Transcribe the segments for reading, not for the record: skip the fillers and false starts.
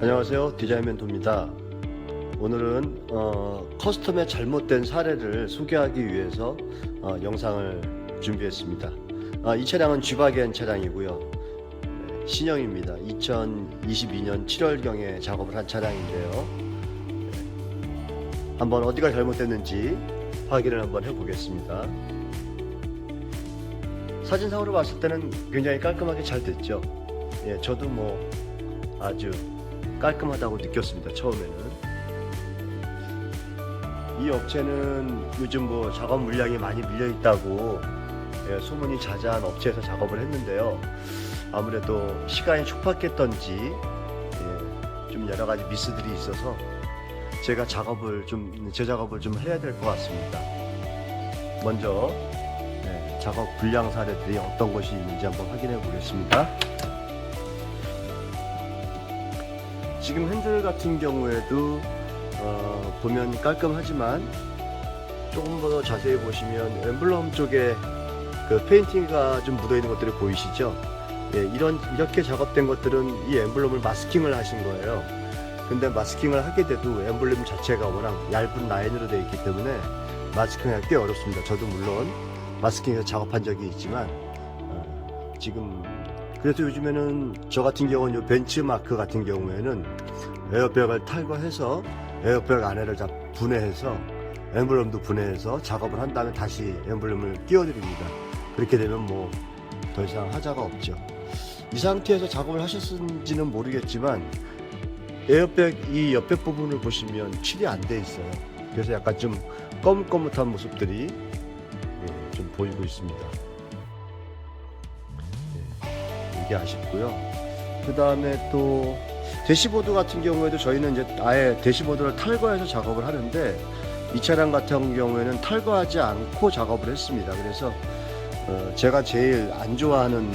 안녕하세요, 디자인 멘토입니다. 오늘은 커스텀의 잘못된 사례를 소개하기 위해서 영상을 준비했습니다. 이 차량은 쥐바겐 차량이고요, 신형입니다. 2022년 7월경에 작업을 한 차량인데요. 한번 어디가 잘못됐는지 확인을 한번 해보겠습니다. 사진상으로 봤을 때는 굉장히 깔끔하게 잘 됐죠. 저도 아주 깔끔하다고 느꼈습니다. 처음에는. 이 업체는 요즘 작업 물량이 많이 밀려 있다고 소문이 자자한 업체에서 작업을 했는데요. 아무래도 시간이 촉박했던지 좀 여러 가지 미스들이 있어서 제 작업을 좀 해야 될 것 같습니다. 먼저 작업 불량 사례들이 어떤 것이 있는지 한번 확인해 보겠습니다. 지금 핸들 같은 경우에도 보면 깔끔하지만 조금 더 자세히 보시면 엠블럼 쪽에 그 페인팅가 좀 묻어 있는 것들이 보이시죠? 이렇게 작업된 것들은 이 엠블럼을 마스킹을 하신 거예요. 근데 마스킹을 하게 돼도 엠블럼 자체가 워낙 얇은 라인으로 되어 있기 때문에 마스킹하기 꽤 어렵습니다. 저도 물론 마스킹해서 작업한 적이 있지만 지금 그래서 요즘에는 저 같은 경우는 요 벤치마크 같은 경우에는 에어백을 탈거해서 에어백 안에를 다 분해해서 엠블럼도 분해해서 작업을 한 다음에 다시 엠블럼을 끼워드립니다. 그렇게 되면 더 이상 하자가 없죠. 이 상태에서 작업을 하셨는지는 모르겠지만 에어백 이 옆에 부분을 보시면 칠이 안 돼 있어요. 그래서 약간 좀 거뭇거뭇한 모습들이 좀 보이고 있습니다. 이게 아쉽고요. 그 다음에 또 대시보드 같은 경우에도 저희는 이제 아예 대시보드를 탈거해서 작업을 하는데 이 차량 같은 경우에는 탈거하지 않고 작업을 했습니다. 그래서 제가 제일 안 좋아하는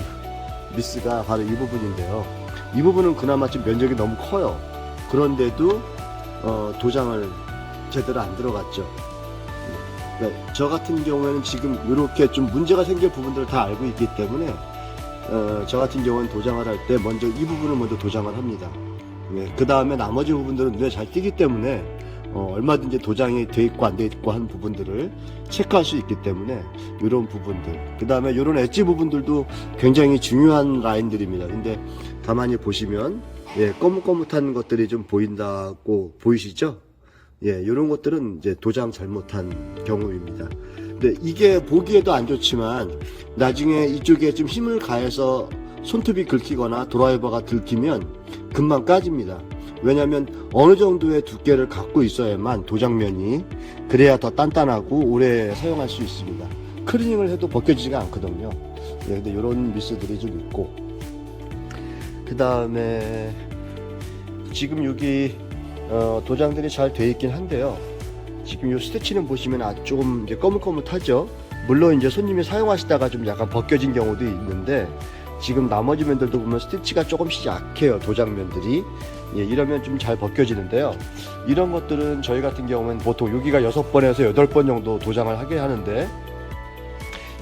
미스가 바로 이 부분인데요. 이 부분은 그나마 좀 면적이 너무 커요. 그런데도 도장을 제대로 안 들어갔죠. 저 같은 경우에는 지금 이렇게 좀 문제가 생길 부분들을 다 알고 있기 때문에 저 같은 경우는 도장을 할 때 먼저 이 부분을 먼저 도장을 합니다. 그 다음에 나머지 부분들은 눈에 잘 띄기 때문에 얼마든지 도장이 돼 있고 안 돼 있고 하는 부분들을 체크할 수 있기 때문에 이런 부분들, 그 다음에 이런 엣지 부분들도 굉장히 중요한 라인들입니다. 근데 가만히 보시면 거뭇거뭇한 것들이 좀 보인다고 보이시죠? 이런 것들은 이제 도장 잘못한 경우입니다. 근데 이게 보기에도 안 좋지만 나중에 이쪽에 좀 힘을 가해서 손톱이 긁히거나 드라이버가 들키면 금방 까집니다. 왜냐하면 어느 정도의 두께를 갖고 있어야만 도장면이 그래야 더 단단하고 오래 사용할 수 있습니다. 클리닝을 해도 벗겨지지가 않거든요. 근데 이런 미스들이 좀 있고, 그 다음에 지금 여기 도장들이 잘 돼 있긴 한데요. 지금 이 스티치는 보시면 조금 이제 거뭇거뭇하죠. 물론 이제 손님이 사용하시다가 좀 약간 벗겨진 경우도 있는데 지금 나머지 면들도 보면 스티치가 조금씩 약해요. 도장면들이. 이러면 좀 잘 벗겨지는데요. 이런 것들은 저희 같은 경우는 보통 여기가 6번에서 8번 정도 도장을 하게 하는데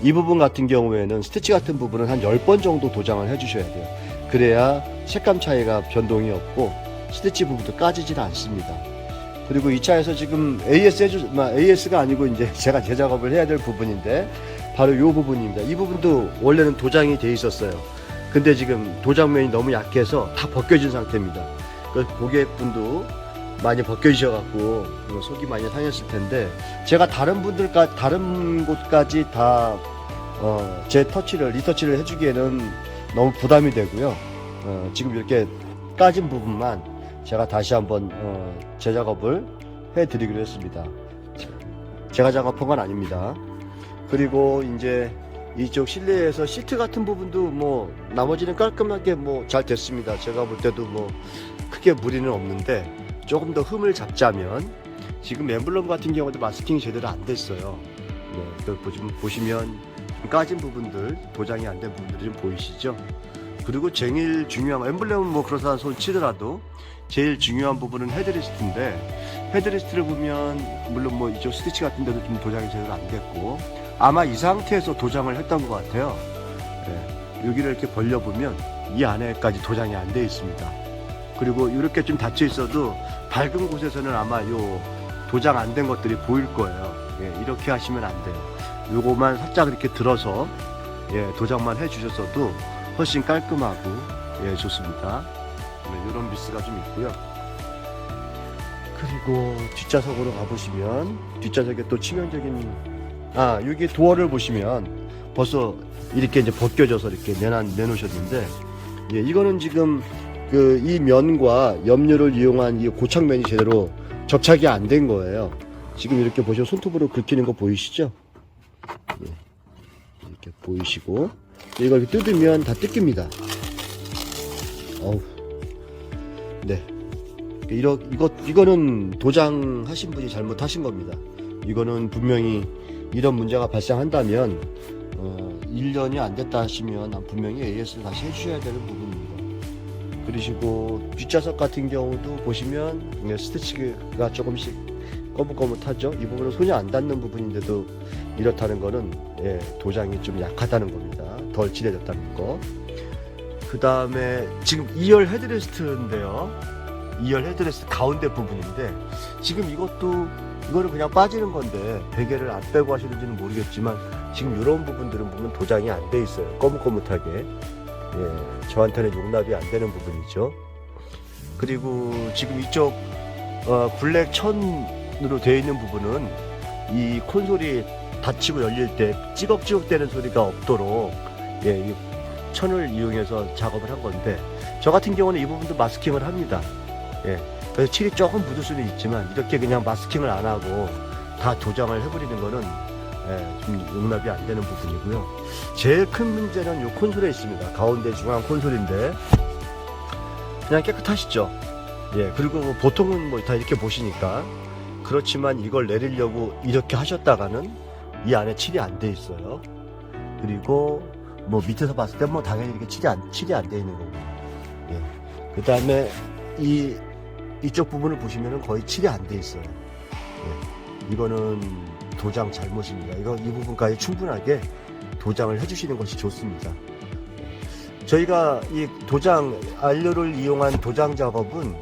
이 부분 같은 경우에는 스티치 같은 부분은 한 10번 정도 도장을 해주셔야 돼요. 그래야 색감 차이가 변동이 없고 스티치 부분도 까지질 않습니다. 그리고 이 차에서 지금 AS가 아니고 이제 제가 재작업을 해야 될 부분인데 바로 이 부분입니다. 이 부분도 원래는 도장이 돼 있었어요. 근데 지금 도장면이 너무 약해서 다 벗겨진 상태입니다. 그래서 고객분도 많이 벗겨지셔갖고 속이 많이 상했을 텐데 제가 다른 곳까지 다 리터치를 해주기에는 너무 부담이 되고요. 지금 이렇게 까진 부분만 제가 다시 한번 재작업을 해드리기로 했습니다. 제가 작업한 건 아닙니다. 그리고 이제 이쪽 실내에서 시트 같은 부분도 나머지는 깔끔하게 잘 됐습니다. 제가 볼 때도 크게 무리는 없는데 조금 더 흠을 잡자면 지금 엠블럼 같은 경우도 마스킹이 제대로 안 됐어요. 보시면 까진 부분들, 도장이 안 된 부분들이 좀 보이시죠? 그리고 제일 중요한 엠블럼은 그렇다 손 치더라도 제일 중요한 부분은 헤드리스트인데 헤드리스트를 보면 물론 이쪽 스티치 같은 데도 좀 도장이 제대로 안 됐고 아마 이 상태에서 도장을 했던 것 같아요. 여기를 이렇게 벌려보면 이 안에까지 도장이 안 되어 있습니다. 그리고 이렇게 좀 닫혀 있어도 밝은 곳에서는 아마 요 도장 안 된 것들이 보일 거예요. 예, 이렇게 하시면 안 돼요. 요거만 살짝 이렇게 들어서 예, 도장만 해 주셨어도 훨씬 깔끔하고 예, 좋습니다. 네, 이런 미스가 좀 있고요. 그리고 뒷좌석으로 가보시면 뒷좌석에 또 치명적인 여기 도어를 보시면 벌써 이렇게 이제 벗겨져서 이렇게 내놓으셨는데 예, 이거는 지금 이 면과 염료를 이용한 이 고착면이 제대로 접착이 안 된 거예요. 지금 이렇게 보시면 손톱으로 긁히는 거 보이시죠? 예, 이렇게 보이시고 이걸 뜯으면 다 뜯깁니다. 어우, 네. 이거는 도장하신 분이 잘못하신 겁니다. 이거는 분명히 이런 문제가 발생한다면 1년이 안 됐다 하시면 분명히 AS를 다시 해주셔야 되는 부분입니다. 그리고 뒷좌석 같은 경우도 보시면 스티치가 조금씩 거뭇거뭇하죠. 이 부분은 손이 안 닿는 부분인데도 이렇다는 거는 예, 도장이 좀 약하다는 겁니다. 덜 칠해졌다는 거. 그 다음에 지금 2열 헤드레스트인데요. 2열 헤드레스트 가운데 부분인데 지금 이거는 그냥 빠지는 건데 베개를 안 빼고 하시는지는 모르겠지만 지금 이런 부분들은 보면 도장이 안 돼 있어요. 거뭇거뭇하게. 예, 저한테는 용납이 안 되는 부분이죠. 그리고 지금 이쪽 블랙 천으로 되어 있는 부분은 이 콘솔이 닫히고 열릴 때 찌걱찌걱 되는 소리가 없도록 예, 이 천을 이용해서 작업을 한 건데 저 같은 경우는 이 부분도 마스킹을 합니다. 예, 그래서 칠이 조금 묻을 수는 있지만 이렇게 그냥 마스킹을 안 하고 다 도장을 해버리는 거는 예, 좀 용납이 안 되는 부분이고요. 제일 큰 문제는 이 콘솔에 있습니다. 가운데 중앙 콘솔인데 그냥 깨끗하시죠. 예, 그리고 보통은 뭐 다 이렇게 보시니까 그렇지만 이걸 내리려고 이렇게 하셨다가는 이 안에 칠이 안 돼 있어요. 그리고 뭐 밑에서 봤을 때 뭐 당연히 이렇게 칠이 안 돼 있는 거고. 예, 그 다음에 이쪽 부분을 보시면은 거의 칠이 안 돼 있어요. 예, 이거는 도장 잘못입니다. 이 부분까지 충분하게 도장을 해주시는 것이 좋습니다. 저희가 이 안료를 이용한 도장 작업은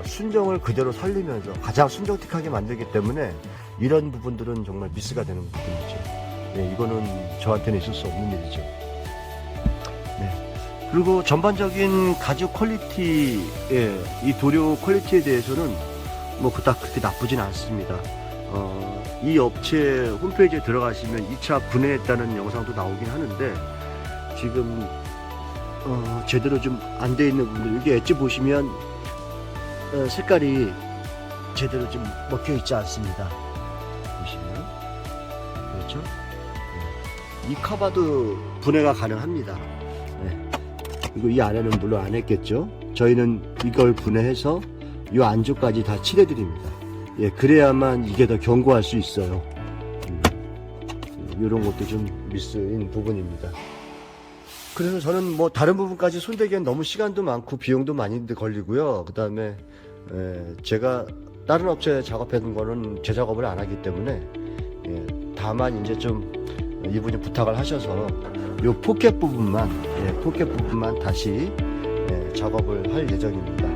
순정을 그대로 살리면서 가장 순정틱하게 만들기 때문에 이런 부분들은 정말 미스가 되는 부분이죠. 네, 이거는 저한테는 있을 수 없는 일이죠. 네. 그리고 전반적인 가죽 퀄리티, 이 도료 퀄리티에 대해서는 뭐 그닥 그렇게 나쁘진 않습니다. 이 업체 홈페이지에 들어가시면 2차 분해했다는 영상도 나오긴 하는데 지금 제대로 좀 안 돼 있는 부분들 여기 엣지 보시면 색깔이 제대로 좀 먹혀 있지 않습니다. 보시면 그렇죠? 네. 이 커버도 분해가 가능합니다. 네. 그리고 이 안에는 물론 안 했겠죠. 저희는 이걸 분해해서 이 안쪽까지 다 칠해 드립니다. 예, 그래야만 이게 더 견고할 수 있어요. 이런 것도 좀 미스인 부분입니다. 그래서 저는 뭐 다른 부분까지 손대기엔 너무 시간도 많고 비용도 많이 걸리고요. 그 다음에 제가 다른 업체에 작업하는 거는 제 작업을 안 하기 때문에 다만 이제 좀 이분이 부탁을 하셔서 요 포켓 부분만 다시 작업을 할 예정입니다.